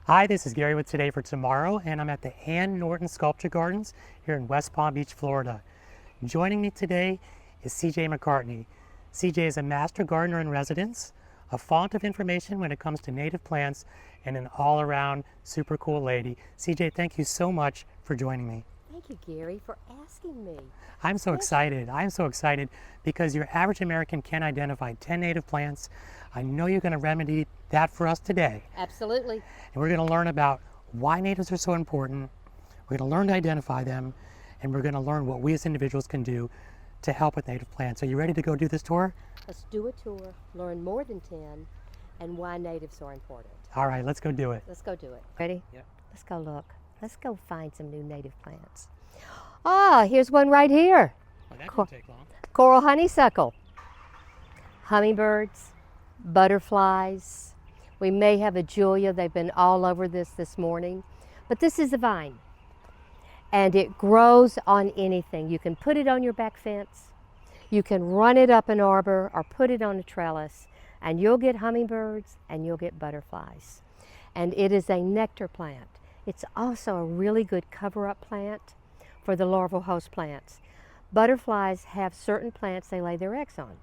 Hi, this is Gary with Today for Tomorrow, and I'm at the Anne Norton Sculpture Gardens here in West Palm Beach, Florida. Joining me today is CJ McCartney. CJ is a master gardener in residence, a font of information when it comes to native plants, and an all-around super cool lady. CJ, thank you so much for joining me. Thank you, Gary, for asking me. I'm so excited. I'm so excited because your average American can identify 10 native plants. I know you're going to remedy that for us today. Absolutely. And we're going to learn about why natives are so important. We're going to learn to identify them, and we're going to learn what we as individuals can do to help with native plants. Are you ready to go do this tour? Let's do a tour, learn more than 10, and why natives are important. All right, let's go do it. Let's go do it. Ready? Yep. Let's go look. Let's go find some new native plants. Ah, here's one right here. Well, that didn't take long. Coral honeysuckle. Hummingbirds, butterflies. We may have a Julia. They've been all over this morning. But this is a vine. And it grows on anything. You can put it on your back fence. You can run it up an arbor or put it on a trellis. And you'll get hummingbirds and you'll get butterflies. And it is a nectar plant. It's also a really good cover-up plant for the larval host plants. Butterflies have certain plants they lay their eggs on.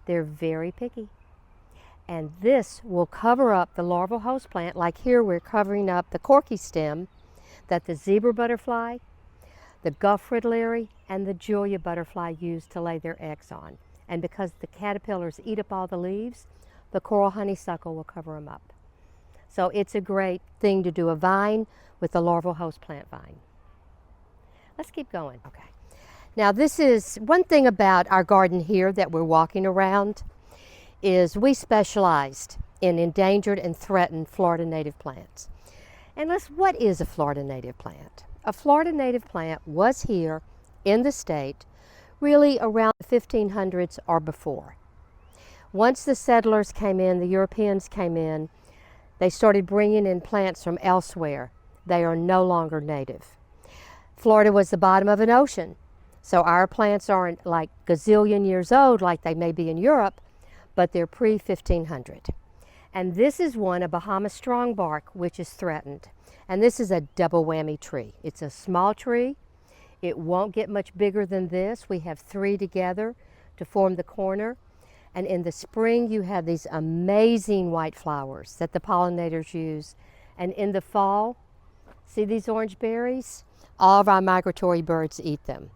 They're very picky. And this will cover up the larval host plant, like here we're covering up the corky stem that the zebra butterfly, the Gulf fritillary, and the Julia butterfly use to lay their eggs on. And because the caterpillars eat up all the leaves, the coral honeysuckle will cover them up. So it's a great thing to do a vine with the larval host plant vine. Let's keep going. Okay. Now this is one thing about our garden here that we're walking around is we specialized in endangered and threatened Florida native plants. And what is a Florida native plant? A Florida native plant was here in the state really around the 1500s or before. Once the settlers came in, the Europeans came in, they started bringing in plants from elsewhere. They are no longer native. Florida was the bottom of an ocean, so our plants aren't like gazillion years old like they may be in Europe, but they're pre-1500. And this is one, a Bahama strongbark, which is threatened. And this is a double whammy tree. It's a small tree. It won't get much bigger than this. We have 3 together to form the corner. And in the spring, you have these amazing white flowers that the pollinators use. And in the fall, see these orange berries? All of our migratory birds eat them.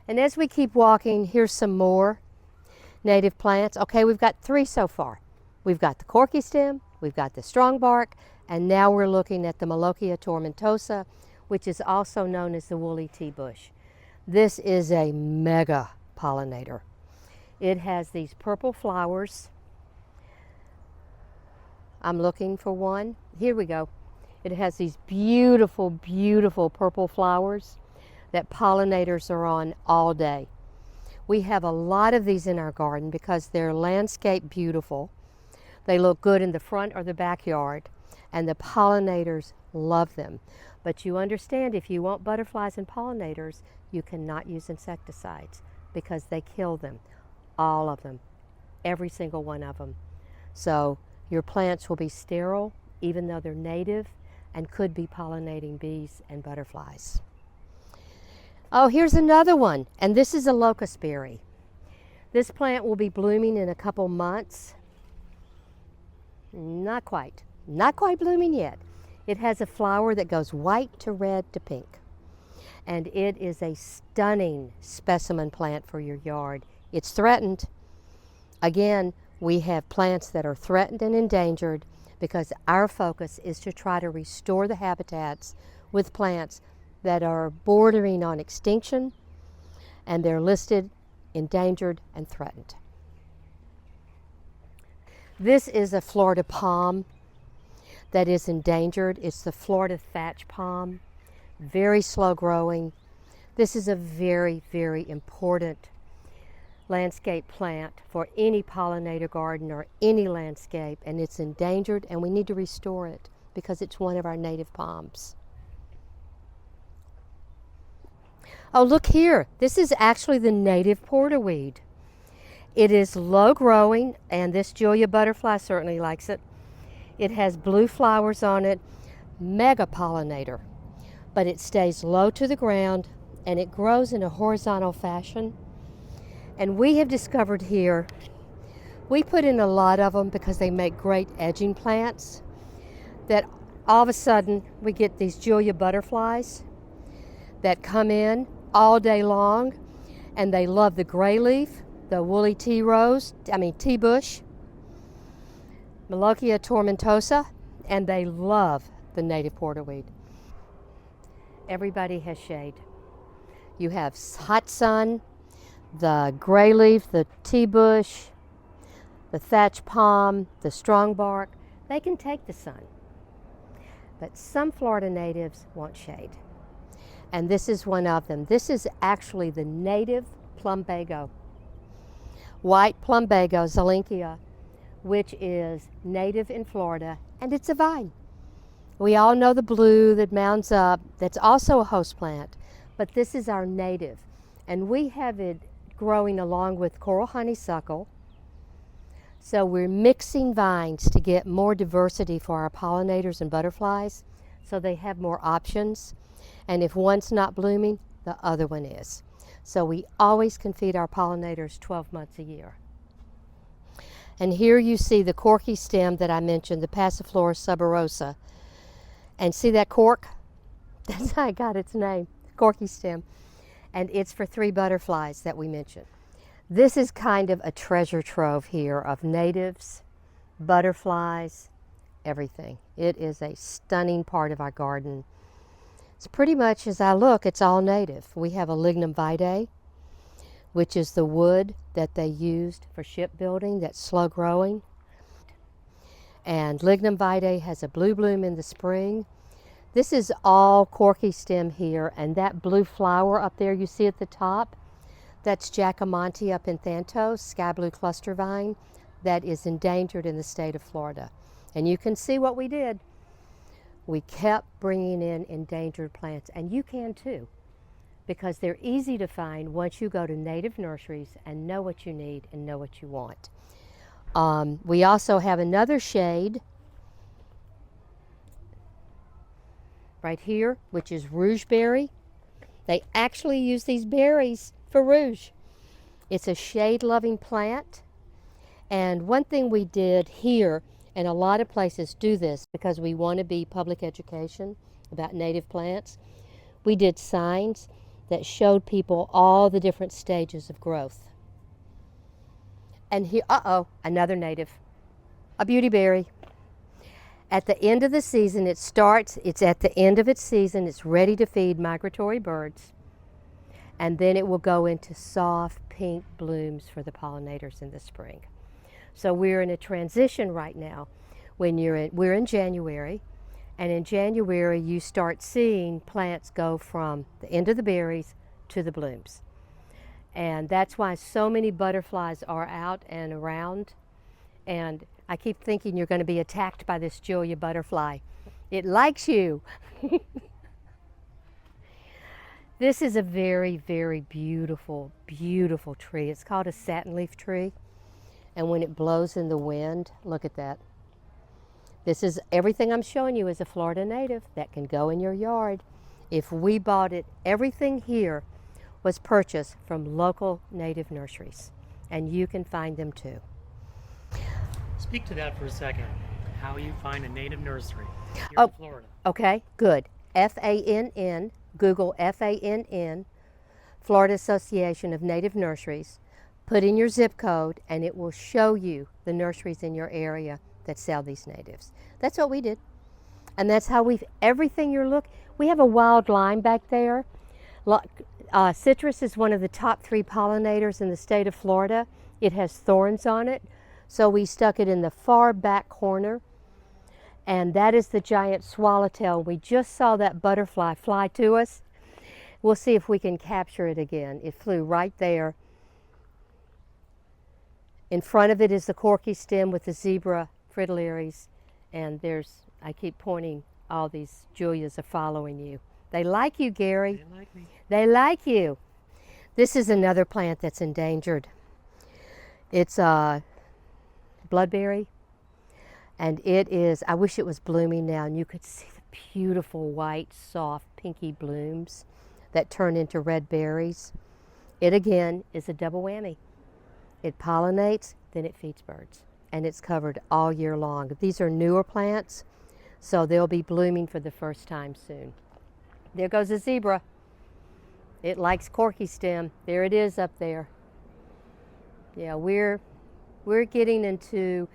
And as we keep walking, here's some more native plants. Okay, we've got 3 so far. We've got the corky stem, we've got the strongbark, and now we're looking at the Melochia tomentosa, which is also known as the woolly tea bush. This is a mega pollinator. It has these purple flowers. I'm looking for one. Here we go. It has these beautiful, beautiful purple flowers that pollinators are on all day. We have a lot of these in our garden because they're landscape beautiful. They look good in the front or the backyard, and the pollinators love them. But you understand, if you want butterflies and pollinators, you cannot use insecticides because they kill them. All of them, every single one of them. So your plants will be sterile even though they're native and could be pollinating bees and butterflies. Oh, here's another one, and this is a locust berry. This plant will be blooming in a couple months. Not quite blooming yet. It has a flower that goes white to red to pink. And it is a stunning specimen plant for your yard. It's threatened. Again, we have plants that are threatened and endangered because our focus is to try to restore the habitats with plants that are bordering on extinction, and they're listed endangered and threatened. This is a Florida palm that is endangered. It's the Florida thatch palm, very slow growing. This is a very, very important landscape plant for any pollinator garden or any landscape, and it's endangered, and we need to restore it because it's one of our native palms. Oh, look here. This is actually the native porterweed. It is low growing, and this Julia butterfly certainly likes it. It has blue flowers on it. mega pollinator, but it stays low to the ground and it grows in a horizontal fashion. And we have discovered here, we put in a lot of them because they make great edging plants, that all of a sudden we get these Julia butterflies that come in all day long, and they love the gray leaf, the woolly tea bush, Melochia tomentosa, and they love the native porterweed. Everybody has shade. You have hot sun, the gray leaf, the tea bush, the thatch palm, the strong bark. They can take the sun. But some Florida natives want shade. And this is one of them. This is actually the native plumbago. White plumbago, Zolynchia, which is native in Florida, and it's a vine. We all know the blue that mounds up, that's also a host plant, but this is our native. And we have it growing along with coral honeysuckle. So we're mixing vines to get more diversity for our pollinators and butterflies, so they have more options. And if one's not blooming, the other one is. So we always can feed our pollinators 12 months a year. And here you see the corky stem that I mentioned, the Passiflora suberosa. And see that cork? That's how it got its name, corky stem. And it's for 3 butterflies that we mentioned. This is kind of a treasure trove here of natives, butterflies, everything. It is a stunning part of our garden. It's pretty much, as I look, it's all native. We have a lignum vitae, which is the wood that they used for shipbuilding that's slow growing. And lignum vitae has a blue bloom in the spring. This is all corky stem here, and that blue flower up there you see at the top, that's Jacomonte up in Thantos, sky blue cluster vine, that is endangered in the state of Florida. And you can see what we did. We kept bringing in endangered plants, and you can too, because they're easy to find once you go to native nurseries and know what you need and know what you want. We also have another shade right here, which is rougeberry. They actually use these berries for rouge. It's a shade-loving plant. And one thing we did here, and a lot of places do this because we want to be public education about native plants, we did signs that showed people all the different stages of growth. And here, another native, a beautyberry. At the end of the season, it's at the end of its season, it's ready to feed migratory birds. And then it will go into soft pink blooms for the pollinators in the spring. So we're in a transition right now. We're in January, and in January you start seeing plants go from the end of the berries to the blooms. And that's why so many butterflies are out and around. And I keep thinking you're going to be attacked by this Julia butterfly. It likes you. This is a very, very beautiful, beautiful tree. It's called a satin leaf tree. And when it blows in the wind, look at that. This is everything I'm showing you is a Florida native that can go in your yard. If we bought it, everything here was purchased from local native nurseries. And you can find them too. Speak to that for a second. How you find a native nursery here in Florida. Okay, good. FANN, Google FANN, Florida Association of Native Nurseries. Put in your zip code and it will show you the nurseries in your area that sell these natives. That's what we did. And that's how everything we have a wild lime back there. Citrus is one of the top 3 pollinators in the state of Florida. It has thorns on it. So we stuck it in the far back corner. And that is the giant swallowtail. We just saw that butterfly fly to us. We'll see if we can capture it again. It flew right there. In front of it is the corky stem with the zebra fritillaries. And I keep pointing, all these Julias are following you. They like you, Gary. They like me. They like you. This is another plant that's endangered. It's a bloodberry. And it is, I wish it was blooming now and you could see the beautiful white, soft, pinky blooms that turn into red berries. It again is a double whammy. It pollinates, then it feeds birds, and it's covered all year long. These are newer plants, so they'll be blooming for the first time soon. There goes a zebra. It likes corky stem. There it is up there. Yeah, we're getting into,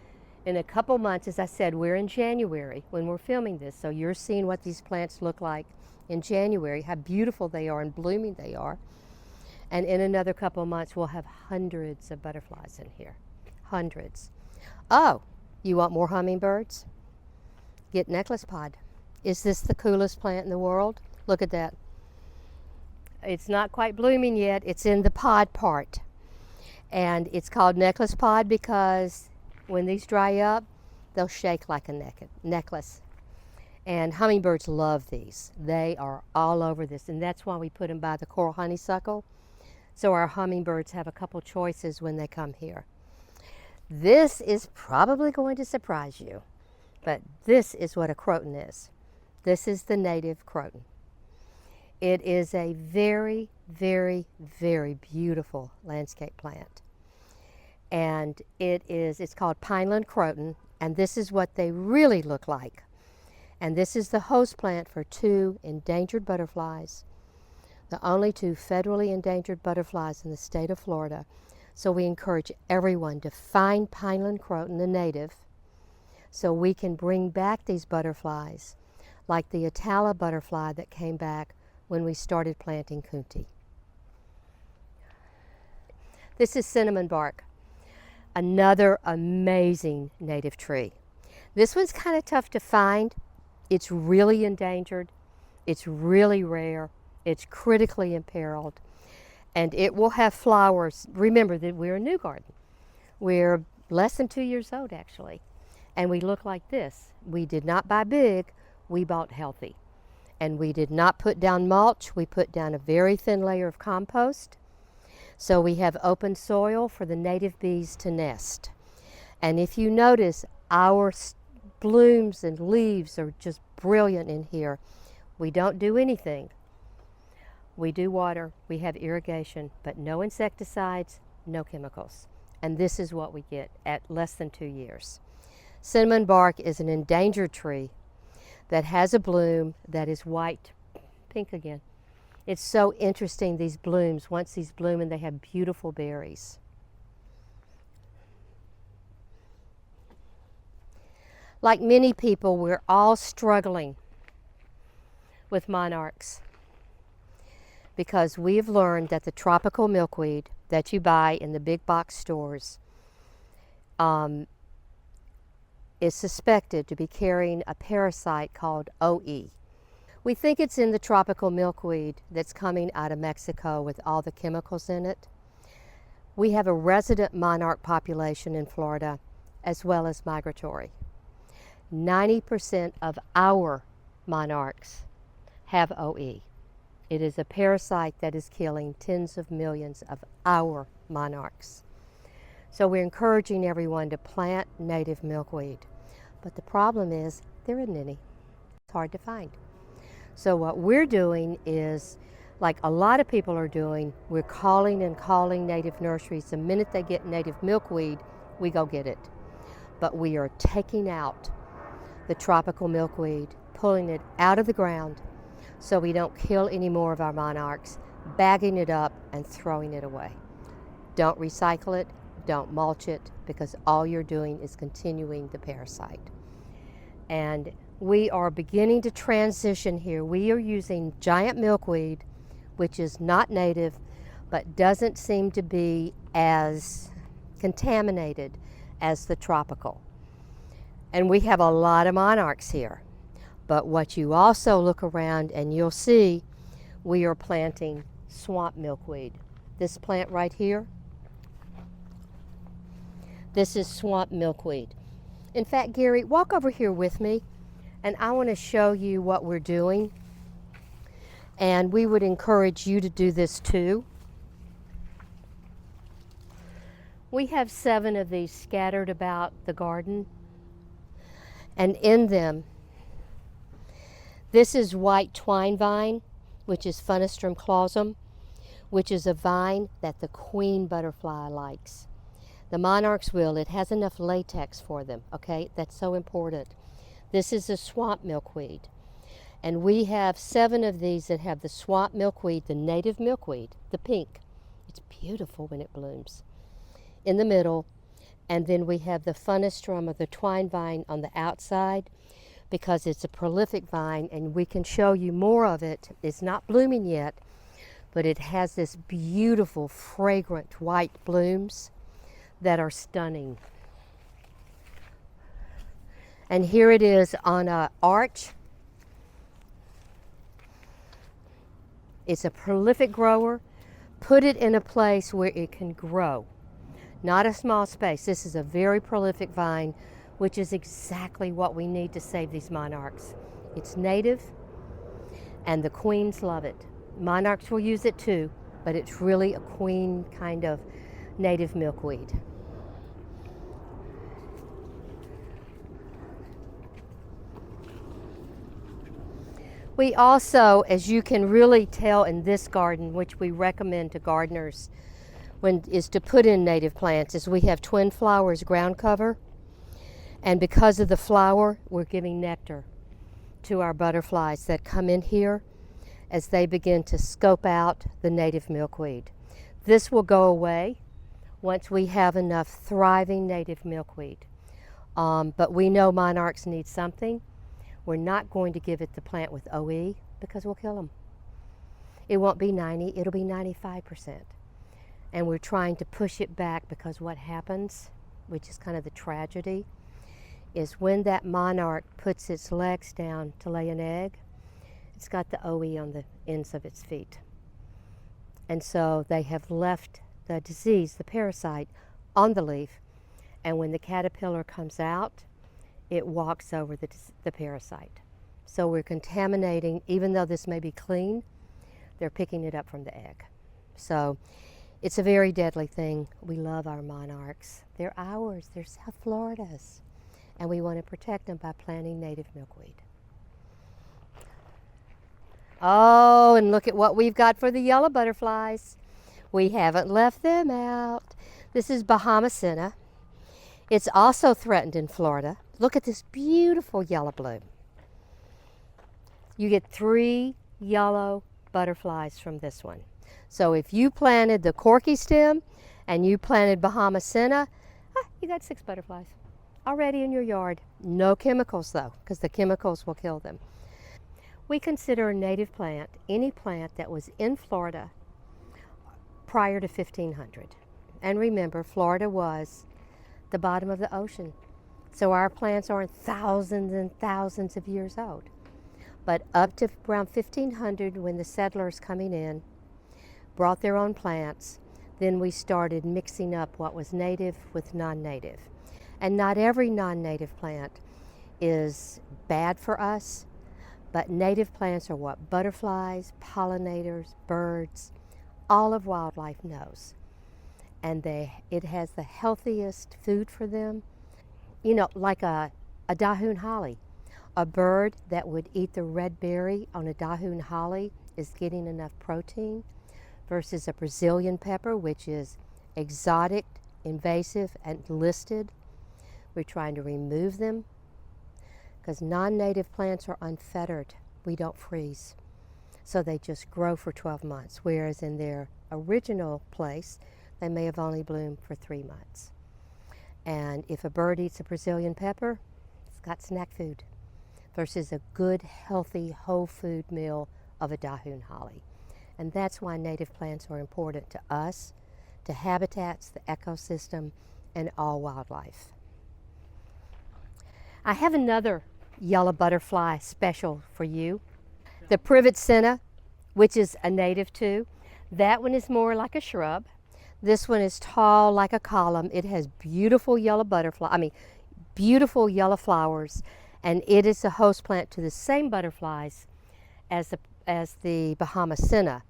in a couple months, as I said, we're in January when we're filming this, so you're seeing what these plants look like in January, how beautiful they are and blooming they are. And in another couple of months, we'll have hundreds of butterflies in here. Hundreds. Oh, you want more hummingbirds? Get necklace pod. Is this the coolest plant in the world? Look at that. It's not quite blooming yet. It's in the pod part. And it's called necklace pod because when these dry up, they'll shake like a necklace. And hummingbirds love these. They are all over this, and that's why we put them by the coral honeysuckle. So our hummingbirds have a couple choices when they come here. This is probably going to surprise you, but this is what a croton is. This is the native croton. It is a very, very, very beautiful landscape plant. And it's called pineland croton, and this is what they really look like. And this is the host plant for 2 endangered butterflies, the only 2 federally endangered butterflies in the state of Florida. So we encourage everyone to find pineland croton, the native, so we can bring back these butterflies, like the atala butterfly that came back when we started planting Kunti. This is cinnamon bark, another amazing native tree. This one's kind of tough to find. It's really endangered. It's really rare. It's critically imperiled. And it will have flowers. Remember that we're a new garden. We're less than 2 years old, actually. And we look like this. We did not buy big. We bought healthy. And we did not put down mulch. We put down a very thin layer of compost. So we have open soil for the native bees to nest. And if you notice, our blooms and leaves are just brilliant in here. We don't do anything. We do water, we have irrigation, but no insecticides, no chemicals. And this is what we get at less than 2 years. Cinnamon bark is an endangered tree that has a bloom that is white, pink again. It's so interesting, these blooms. Once these bloom, and they have beautiful berries. Like many people, we're all struggling with monarchs because we've learned that the tropical milkweed that you buy in the big box stores is suspected to be carrying a parasite called OE. We think it's in the tropical milkweed that's coming out of Mexico with all the chemicals in it. We have a resident monarch population in Florida as well as migratory. 90% of our monarchs have OE. It is a parasite that is killing tens of millions of our monarchs. So we're encouraging everyone to plant native milkweed. But the problem is there isn't any. It's hard to find. So what we're doing is, like a lot of people are doing, we're calling and calling native nurseries. The minute they get native milkweed, we go get it. But we are taking out the tropical milkweed, pulling it out of the ground so we don't kill any more of our monarchs, bagging it up and throwing it away. Don't recycle it, don't mulch it, because all you're doing is continuing the parasite. And we are beginning to transition here. We are using giant milkweed, which is not native, but doesn't seem to be as contaminated as the tropical. And we have a lot of monarchs here. But what you also look around and you'll see, we are planting swamp milkweed. This plant right here, this is swamp milkweed. In fact, Gary, walk over here with me, and I want to show you what we're doing. And we would encourage you to do this too. We have 7 of these scattered about the garden. And in them, This is white twine vine, which is Funistrum clausum, which is a vine that the queen butterfly likes. The monarchs will. It has enough latex for them, okay? That's so important. This is a swamp milkweed. And we have 7 of these that have the swamp milkweed, the native milkweed, the pink. It's beautiful when it blooms. In the middle, and then we have the Funistrum or the twine vine on the outside because it's a prolific vine and we can show you more of it. It's not blooming yet, but it has this beautiful, fragrant white blooms that are stunning. And here it is on an arch. It's a prolific grower. Put it in a place where it can grow, not a small space. This is a very prolific vine, which is exactly what we need to save these monarchs. It's native, and the queens love it. Monarchs will use it too, but it's really a queen kind of native milkweed. We also, as you can really tell in this garden, which we recommend to gardeners, is to put in native plants, is we have twin flowers ground cover. And because of the flower, we're giving nectar to our butterflies that come in here as they begin to scope out the native milkweed. This will go away once we have enough thriving native milkweed. But we know monarchs need something. We're not going to give it the plant with OE because we'll kill them. It won't be 90, it'll be 95%. And we're trying to push it back because what happens, which is kind of the tragedy, is when that monarch puts its legs down to lay an egg, it's got the OE on the ends of its feet. And so they have left the disease, the parasite, on the leaf. And when the caterpillar comes out, it walks over the parasite. So we're contaminating, even though this may be clean, they're picking it up from the egg. So it's a very deadly thing. We love our monarchs. They're ours, they're South Florida's. And we want to protect them by planting native milkweed. Oh, and look at what we've got for the yellow butterflies. We haven't left them out. This is Bahama. It's also threatened in Florida. Look at this beautiful yellow bloom. You get 3 yellow butterflies from this one. So if you planted the corky stem and you planted Bahama, you got 6 butterflies already in your yard. No chemicals though, because the chemicals will kill them. We consider a native plant any plant that was in Florida prior to 1500. And remember, Florida was the bottom of the ocean. So our plants aren't thousands and thousands of years old. But up to around 1500, when the settlers coming in brought their own plants, then we started mixing up what was native with non-native. And not every non-native plant is bad for us, but native plants are what butterflies, pollinators, birds, all of wildlife knows. And it has the healthiest food for them. You know, like a dahoon holly. A bird that would eat the red berry on a dahoon holly is getting enough protein versus a Brazilian pepper, which is exotic, invasive, and listed. We're trying to remove them because non-native plants are unfettered. We don't freeze. So they just grow for 12 months, whereas in their original place, they may have only bloomed for 3 months. And if a bird eats a Brazilian pepper, it's got snack food versus a good, healthy, whole food meal of a dahoon holly. And that's why native plants are important to us, to habitats, the ecosystem, and all wildlife. I have another yellow butterfly special for you. The privet senna, which is a native too. That one is more like a shrub. This one is tall like a column. It has beautiful yellow beautiful yellow flowers, and it is the host plant to the same butterflies as the Bahama senna.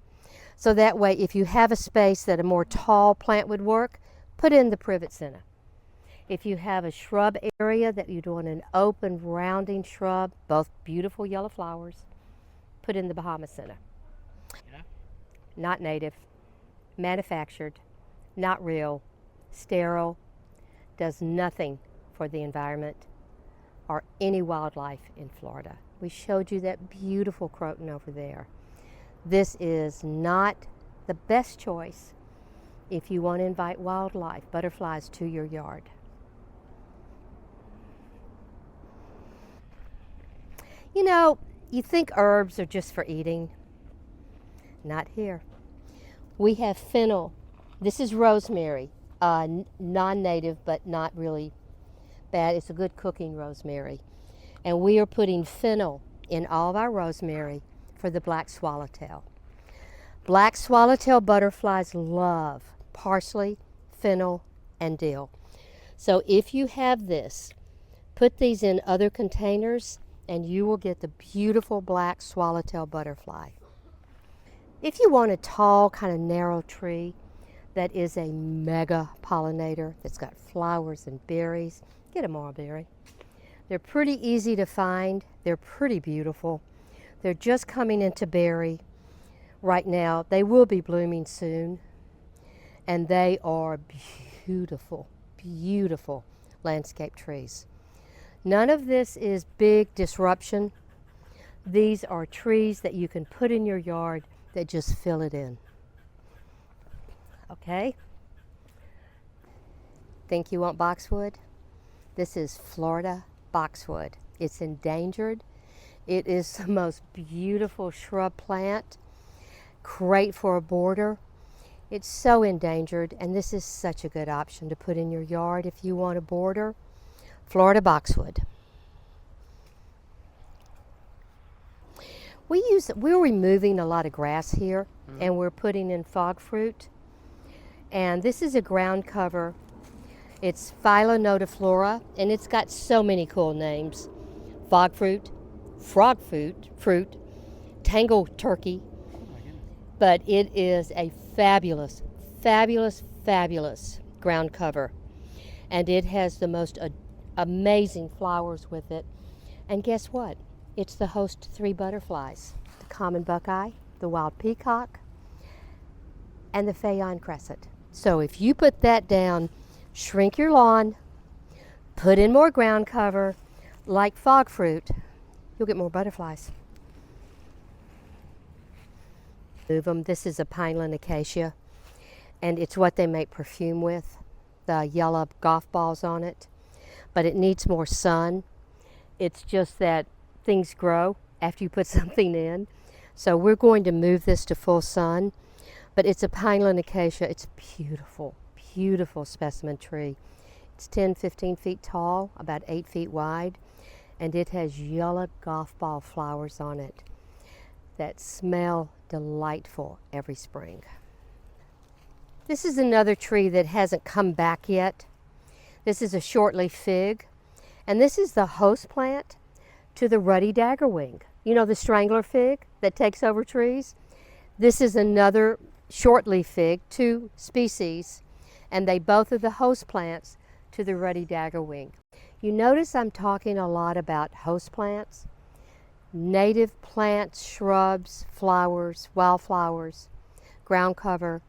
So that way, if you have a space that a more tall plant would work, put in the privet senna. If you have a shrub area that you want an open, rounding shrub, both beautiful yellow flowers, put in the Bahama Center. Yeah. Not native, manufactured, not real, sterile, does nothing for the environment or any wildlife in Florida. We showed you that beautiful croton over there. This is not the best choice if you want to invite wildlife, butterflies, to your yard. You know, you think herbs are just for eating. Not here. We have fennel. This is rosemary, non-native but not really bad. It's a good cooking rosemary. And we are putting fennel in all of our rosemary for the black swallowtail. Black swallowtail butterflies love parsley, fennel, and dill. So if you have this, put these in other containers and you will get the beautiful black swallowtail butterfly. If you want a tall, kind of narrow tree that is a mega pollinator that's got flowers and berries, get a mulberry. They're pretty easy to find. They're pretty beautiful. They're just coming into berry right now. They will be blooming soon. And they are beautiful, beautiful landscape trees. None of this is big disruption. These are trees that you can put in your yard that just fill it in. Okay? Think you want boxwood? This is Florida boxwood. It's endangered. It is the most beautiful shrub plant. Great for a border. It's so endangered, and this is such a good option to put in your yard if you want a border. Florida boxwood. We're removing a lot of grass here, and we're putting in fog fruit. And this is a ground cover. It's Phyllonotiflora, and it's got so many cool names. Fog fruit, frog fruit, tangle turkey. But it is a fabulous, fabulous, fabulous ground cover. And it has the most amazing flowers with it. And guess what? It's the host to 3 butterflies. The common buckeye, the wild peacock, and the Phaon crescent. So if you put that down, shrink your lawn, put in more ground cover, like fog fruit, you'll get more butterflies. Move them. This is a pineland acacia, and it's what they make perfume with, the yellow golf balls on it. But it needs more sun. It's just that things grow after you put something in. So we're going to move this to full sun. But it's a pineland acacia. It's beautiful, beautiful specimen tree. It's 10, 15 feet tall, about 8 feet wide, and it has yellow golf ball flowers on it that smell delightful every spring. This is another tree that hasn't come back yet. This is a shortleaf fig, and this is the host plant to the ruddy daggerwing. You know the strangler fig that takes over trees? This is another shortleaf fig, 2 species, and they both are the host plants to the ruddy daggerwing. You notice I'm talking a lot about host plants, native plants, shrubs, flowers, wildflowers, ground cover.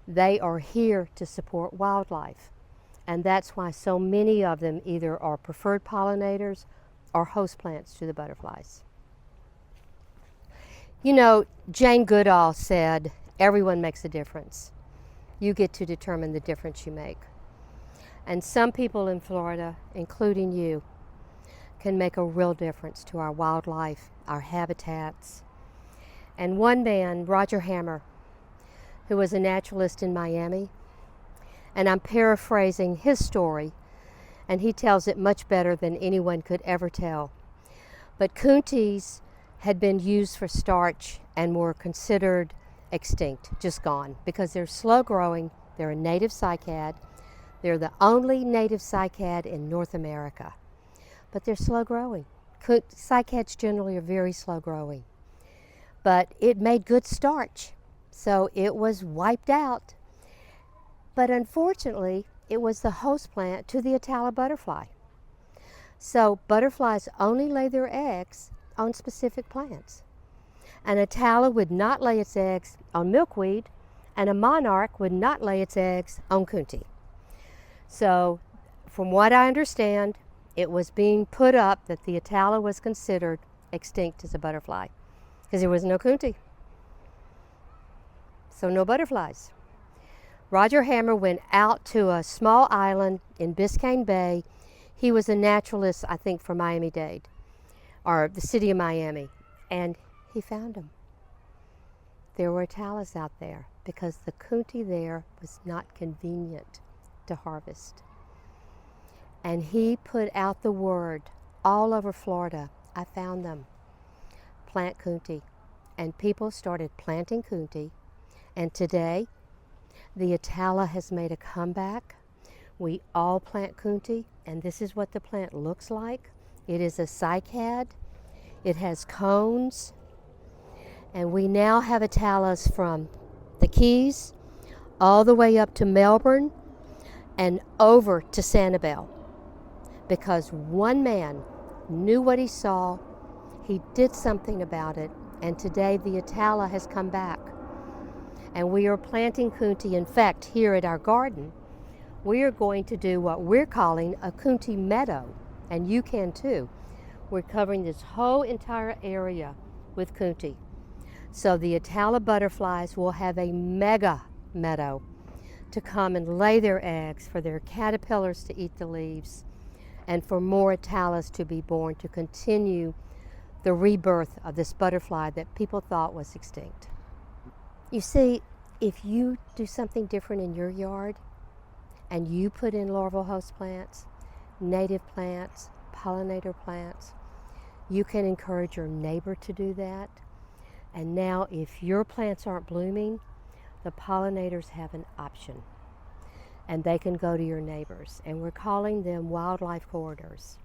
They are here to support wildlife, and that's why so many of them either are preferred pollinators or host plants to the butterflies. You know, Jane Goodall said, everyone makes a difference. You get to determine the difference you make. And some people in Florida, including you, can make a real difference to our wildlife, our habitats. And one man, Roger Hammer, who was a naturalist in Miami, and I'm paraphrasing his story, and he tells it much better than anyone could ever tell. But coonties had been used for starch and were considered extinct, just gone, because they're slow growing. They're a native cycad. They're the only native cycad in North America, but they're slow growing. Cycads generally are very slow growing, but it made good starch, so it was wiped out. But unfortunately, it was the host plant to the atala butterfly. So butterflies only lay their eggs on specific plants. An atala would not lay its eggs on milkweed, and a monarch would not lay its eggs on coontie. So, from what I understand, it was being put up that the atala was considered extinct as a butterfly because there was no coontie. So no butterflies. Roger Hammer went out to a small island in Biscayne Bay. He was a naturalist, I think, for Miami-Dade, or the city of Miami, and he found them. There were atalas out there because the coontie there was not convenient to harvest. And he put out the word all over Florida, I found them, plant coontie. And people started planting coontie. And today, the atala has made a comeback. We all plant coontie, and this is what the plant looks like. It is a cycad. It has cones. And we now have atalas from the Keys all the way up to Melbourne and over to Sanibel, because one man knew what he saw, he did something about it, and today the atala has come back. And we are planting coontie. In fact, here at our garden, we are going to do what we're calling a coontie meadow, and you can too. We're covering this whole entire area with coontie. So the atala butterflies will have a mega meadow to come and lay their eggs, for their caterpillars to eat the leaves, and for more atalas to be born to continue the rebirth of this butterfly that people thought was extinct. You see, if you do something different in your yard and you put in larval host plants, native plants, pollinator plants, you can encourage your neighbor to do that. And now if your plants aren't blooming, the pollinators have an option, and they can go to your neighbors, and we're calling them wildlife corridors.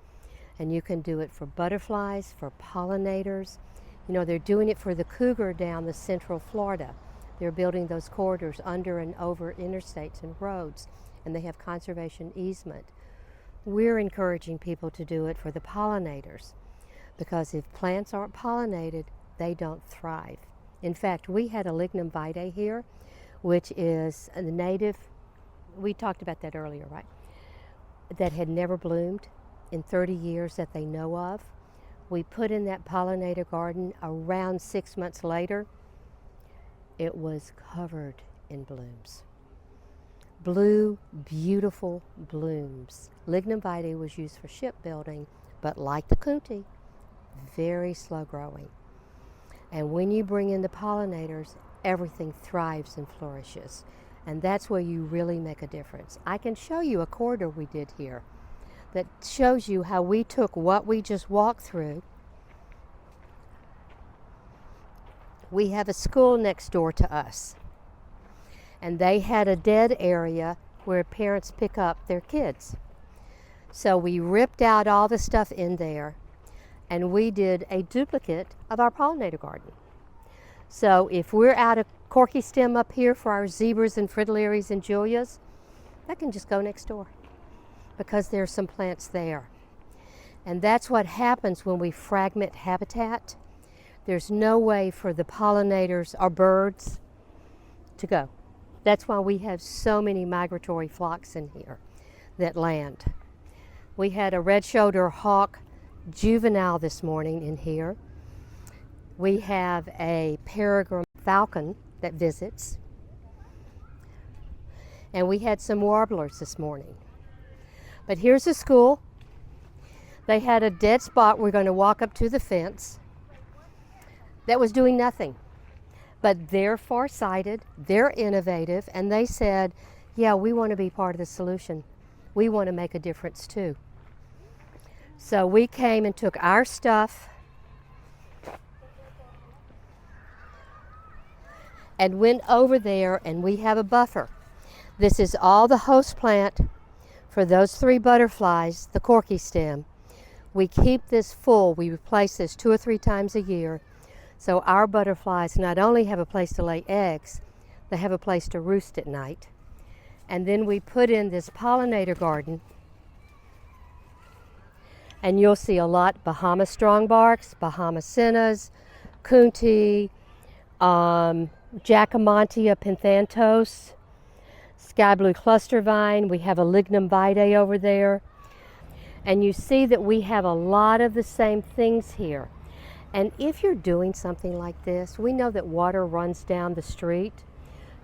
And you can do it for butterflies, for pollinators. You know, they're doing it for the cougar down the central Florida. They're building those corridors under and over interstates and roads, and they have conservation easement. We're encouraging people to do it for the pollinators, because if plants aren't pollinated, they don't thrive. In fact, we had a lignum vitae here, which is a native, we talked about that earlier, right? That had never bloomed in 30 years that they know of. We put in that pollinator garden. Around 6 months later, it was covered in blooms. Blue, beautiful blooms. Lignum vitae was used for shipbuilding, but like the coontie, very slow growing. And when you bring in the pollinators, everything thrives and flourishes. And that's where you really make a difference. I can show you a corridor we did here that shows you how we took what we just walked through. We have a school next door to us, and they had a dead area where parents pick up their kids. So we ripped out all the stuff in there, and we did a duplicate of our pollinator garden. So if we're out of corky stem up here for our zebras and fritillaries and Julias, that can just go next door because there's some plants there. And that's what happens when we fragment habitat. There's no way for the pollinators or birds to go. That's why we have so many migratory flocks in here that land. We had a red-shouldered hawk juvenile this morning in here. We have a peregrine falcon that visits. And we had some warblers this morning. But here's the school. They had a dead spot. We're going to walk up to the fence that was doing nothing. But they're farsighted, they're innovative, and they said, yeah, we want to be part of the solution. We want to make a difference too. So we came and took our stuff and went over there, and we have a buffer. This is all the host plant for those 3 butterflies, the corky stem. We keep this full. We replace this 2 or 3 times a year. So our butterflies not only have a place to lay eggs, they have a place to roost at night. And then we put in this pollinator garden, and you'll see a lot Bahama strongbarks, Bahama sennas, Kunti, Jacomontia pinthanthos, sky blue cluster vine. We have a lignum vitae over there. And you see that we have a lot of the same things here. And if you're doing something like this, we know that water runs down the street.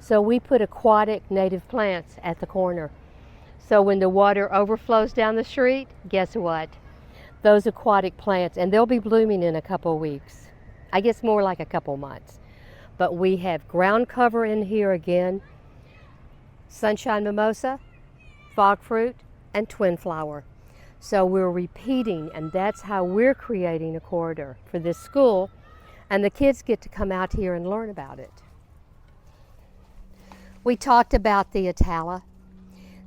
So we put aquatic native plants at the corner. So when the water overflows down the street, guess what? Those aquatic plants, and they'll be blooming in a couple weeks. I guess more like a couple months. But we have ground cover in here again, sunshine mimosa, fog fruit, and twin flower. So we're repeating, and that's how we're creating a corridor for this school, and the kids get to come out here and learn about it. We talked about the atala.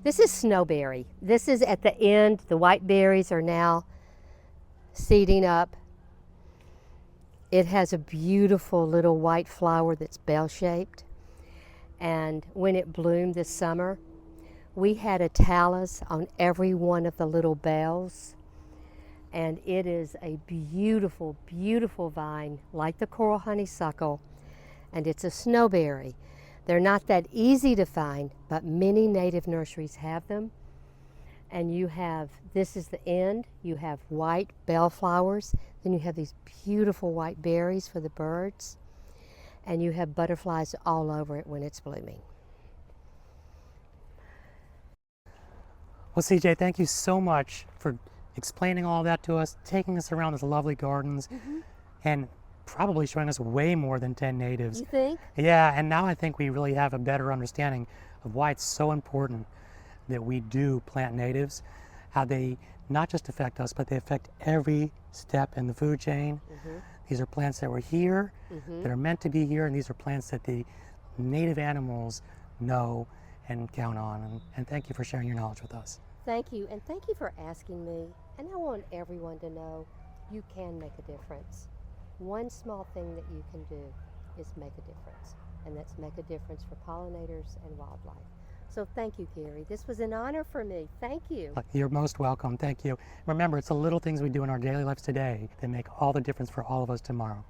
This is snowberry. This is at the end. The white berries are now seeding up. It has a beautiful little white flower that's bell-shaped. And when it bloomed this summer, we had atalas on every one of the little bells. And it is a beautiful, beautiful vine, like the coral honeysuckle. And it's a snowberry. They're not that easy to find, but many native nurseries have them. And you have, this is the end, you have white bellflowers, then you have these beautiful white berries for the birds, and you have butterflies all over it when it's blooming. Well, CJ, thank you so much for explaining all that to us, taking us around these lovely gardens, and probably showing us way more than 10 natives. You think? Yeah, and now I think we really have a better understanding of why it's so important that we do plant natives, how they not just affect us, but they affect every step in the food chain. These are plants that were here, that are meant to be here, and these are plants that the native animals know and count on. And thank you for sharing your knowledge with us. Thank you, and thank you for asking me. And I want everyone to know you can make a difference. One small thing that you can do is make a difference, and that's make a difference for pollinators and wildlife. So thank you, Gary. This was an honor for me. Thank you. You're most welcome. Thank you. Remember, it's the little things we do in our daily lives today that make all the difference for all of us tomorrow.